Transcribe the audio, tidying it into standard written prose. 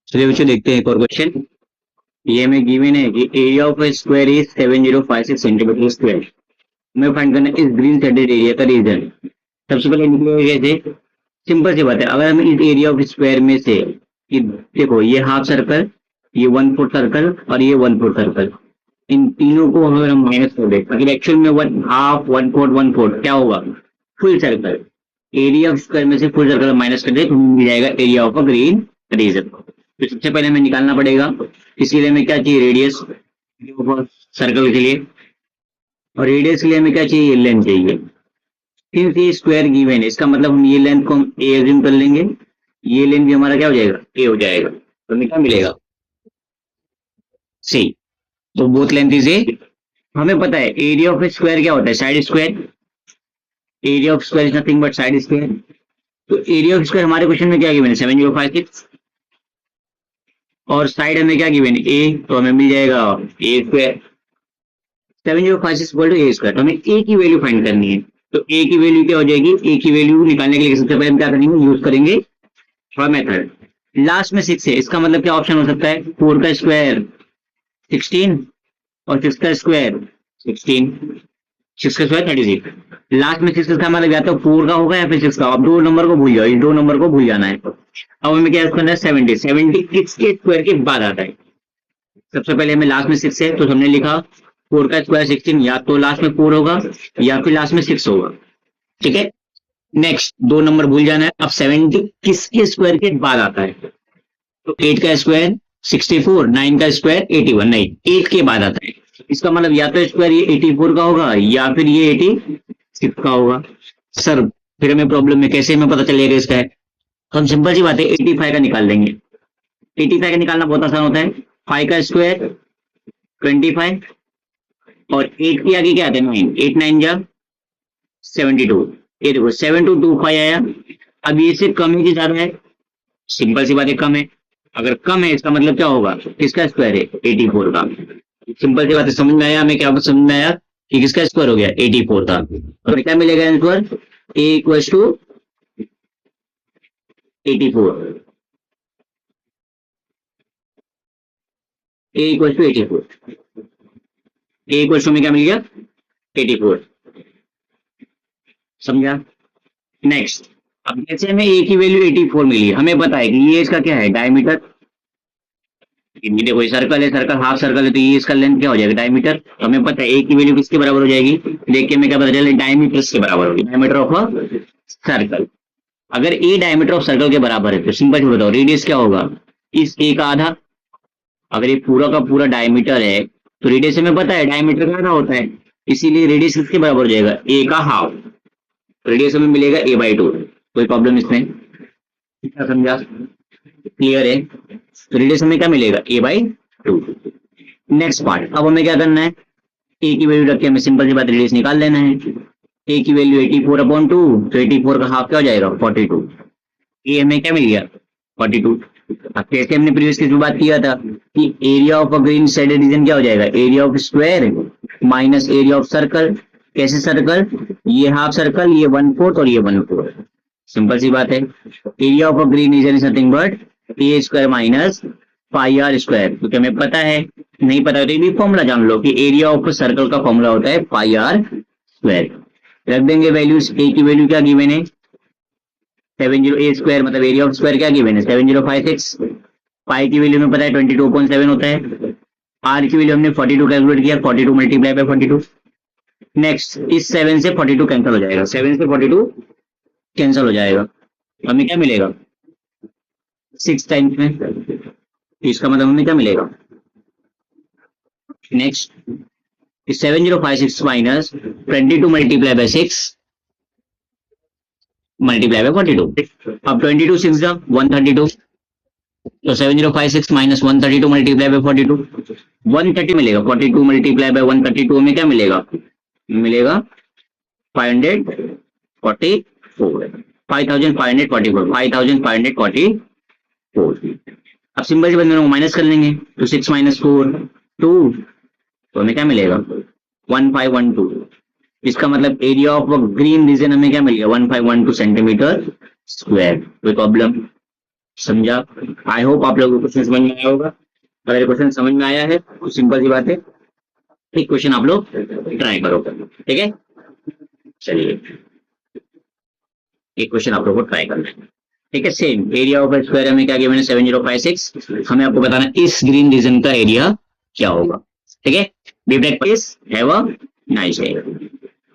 चलिए बच्चों देखते हैं एक और क्वेश्चन। ये हमें गिवन है कि area of A square is 7056 centimetre square. हमें फाइंड करना है इस ग्रीन शेडेड एरिया का रीजन। सबसे पहले निकलेगा कैसे, सिंपल सी बात है। अगर हम इस एरिया ऑफ स्क्वायर में से कि देखो ये हाफ सर्कल, ये 1/4 सर्कल और ये 1/4 सर्कल, इन तीनों को अगर हम माइनस कर दें, अगर एक्चुअल में 1/2 1/4 1/4 क्या होगा, full circle. Area of square में से फुल सर्कल माइनस कर दे तो मिल जाएगा area of a green region. तो सबसे पहले हमें निकालना पड़ेगा, इसके लिए हमें क्या चाहिए, रेडियस सर्कल के लिए, और रेडियस के लिए हमें क्या चाहिए, लेंथ चाहिए। सिंस ये स्क्वायर गिवन है, इसका मतलब हम ये लेंथ को हम ए एज्यूम कर लेंगे, ये लेंथ भी हमारा क्या हो जाएगा, ए हो जाएगा। तो हमें क्या मिलेगा, सी। तो बोथ लेंथ इज ए। हमें पता है एरिया ऑफ स्क्वायर क्या होता है, side square. Area of square is nothing but side square. तो एरिया ऑफ स्क्वायर हमारे क्वेश्चन में क्या गिवन है, 7056, और साइड हमें क्या गिवन है, ए, तो हमें मिल जाएगा A square. 7056 equal to A square. तो हमें ए की वैल्यू फाइंड करनी है। तो ए की वैल्यू क्या हो जाएगी, ए की वैल्यू निकालने के लिए सबसे पहले हम क्या करेंगे, यूज करेंगे थोड़ा मेथड। लास्ट में 6 है, इसका मतलब क्या ऑप्शन हो सकता है, 4 का स्क्वायर 16 और 6 का स्क्वायर 16, 6 का स्क्वायर 36। लास्ट में 6 का मतलब या तो 4 का होगा या फिर 6 का। अब दो नंबर को भूल जाओ, इस दो नंबर को भूल जाना है। अब हमें क्या करना है, 70 किसके स्क्वायर के बाद आता है। सबसे पहले हमें लास्ट में 6 है तो हमने लिखा 4 का स्क्वायर 16, या तो लास्ट में 4 होगा या फिर लास्ट में 6 होगा। ठीक है, नेक्स्ट दो नंबर भूल जाना है। अब 70 किसके स्क्वायर के बाद आता है, तो 8 का स्क्वायर 64, 9 का स्क्वायर 81, नहीं 8 के बाद आता है। इसका मतलब या तो स्क्वायर ये 84 का होगा या फिर ये 86 का होगा। सर फिर हमें प्रॉब्लम में कैसे हमें पता चलेगा इसका है, तो हम सिंपल सी बात है 85 का निकाल लेंगे। 85 का निकालना बहुत आसान होता है, 5 का स्क्वायर 25 और 8 के आगे क्या आता है, 9, 8 9 जा 72। ये देखो 7225 आया। अब ये से कम है कि ज्यादा है, सिंपल सी बात है कम है। अगर कम है इसका मतलब क्या होगा, किसका स्क्वायर है, 84 का। सिंपल सी बात है, समझ में आया हमें, क्या समझ में आया कि किसका स्क्वायर हो गया, 84 का। और क्या मिलेगा answer, A equal to 84, A equal to 84, A equal to में क्या मिल गया, 84। समझा। नेक्स्ट, अब जैसे हमें ए की वैल्यू 84 मिली, हमें पता है कि ये इसका क्या है, डायमीटर। ये देखो ये सर्कल है, सर्कल हाफ सर्कल है, तो ये इसका लेंथ क्या हो जाएगा, डायमीटर। तो हमें पता है ए की वैल्यू किसके बराबर हो जाएगी, देख के हमें क्या पता चले, डायमीटर के बराबर होगी, डायमीटर ऑफ अ सर्कल। अगर ए डायमीटर ऑफ सर्कल के बराबर है तो सिंपल से बताओ रेडियस क्या होगा, इस ए का आधा। अगर ये पूरा का पूरा डायमीटर है तो रेडियस हमें पता है डायमीटर का आधा होता है, इसीलिए रेडियस किसके बराबर हो जाएगा, ए का हाफ। रेडियस हमें मिलेगा a/2। कोई प्रॉब्लम इसमें, क्या समझा, क्लियर है। तो रेडियस हमें क्या मिलेगा, a/2। नेक्स्ट पार्ट, अब हमें क्या करना है, ए की वैल्यू रख के हमें सिंपल सी बात रेडियस निकाल लेना है। ए की वैल्यू 84/2, तो 84 का हाफ क्या हो जाएगा, 42। ए हमें क्या मिल गया, 42। अब जैसे हमने प्रीवियस केस में बात किया था कि area of a green shaded region क्या हो जाएगा, area of square minus area of circle. कैसे सर्कल, ये हाफ सर्कल, ये 1/4 और ये 1/4। सिंपल सी बात है, area of a green region is nothing but A square minus pi R square. क्योंकि हमें पता है, नहीं पता तो ये भी फॉर्मूला जान लो कि एरिया ऑफ सर्कल का फॉर्मूला होता है पाई आर स्क्वायर। रख देंगे वैल्यूज, ए की वैल्यू क्या गिवन है, 70, ए स्क्वायर मतलब एरिया ऑफ स्क्वायर क्या गिवन है, 7056। पाई की वैल्यू में पता है 22.7 होता है। आर की वैल्यू हमने 42 कैलकुलेट किया, 42 मल्टीप्लाई बाय 42। नेक्स्ट, इस 7 से 42 कैंसिल हो जाएगा, 7 से 42 कैंसिल हो जाएगा, हमें क्या मिलेगा, 6 टाइम्स में। इसका मतलब हमें क्या मिलेगा, next 7056 minus 22 multiply by 6 multiply by 42। अब 22 6 जा 132, तो 7056 माइनस 132 मल्टीप्लाई बाय 42, 130 मिलेगा। 42 मल्टीप्लाई बाय 132 में क्या मिलेगा, मिलेगा 544, 5544, 5544। अब सिंपल से बंदे को माइनस कर लेंगे, तो 6 माइनस 4 2, तो हमें क्या मिलेगा, 1512। इसका मतलब एरिया ऑफ ग्रीन रीजन हमें क्या मिल गया, 1512 सेंटीमीटर स्क्वायर। कोई प्रॉब्लम, समझा? आई होप आप लोगों को क्वेश्चन समझ में आया होगा। अगर क्वेश्चन समझ में आया है तो सिंपल सी बात है, एक क्वेश्चन आप लोग ट्राई करो, ठीक है? चलिए एक क्वेश्चन आप लोग को ट्राई करना है, ठीक है? सेम एरिया ऑफ स्क्वायर हमें क्या गिवन है 7056, हमें आपको बताना है इस ग्रीन रीजन का एरिया क्या होगा, ठीक है? Be take please have a nice day.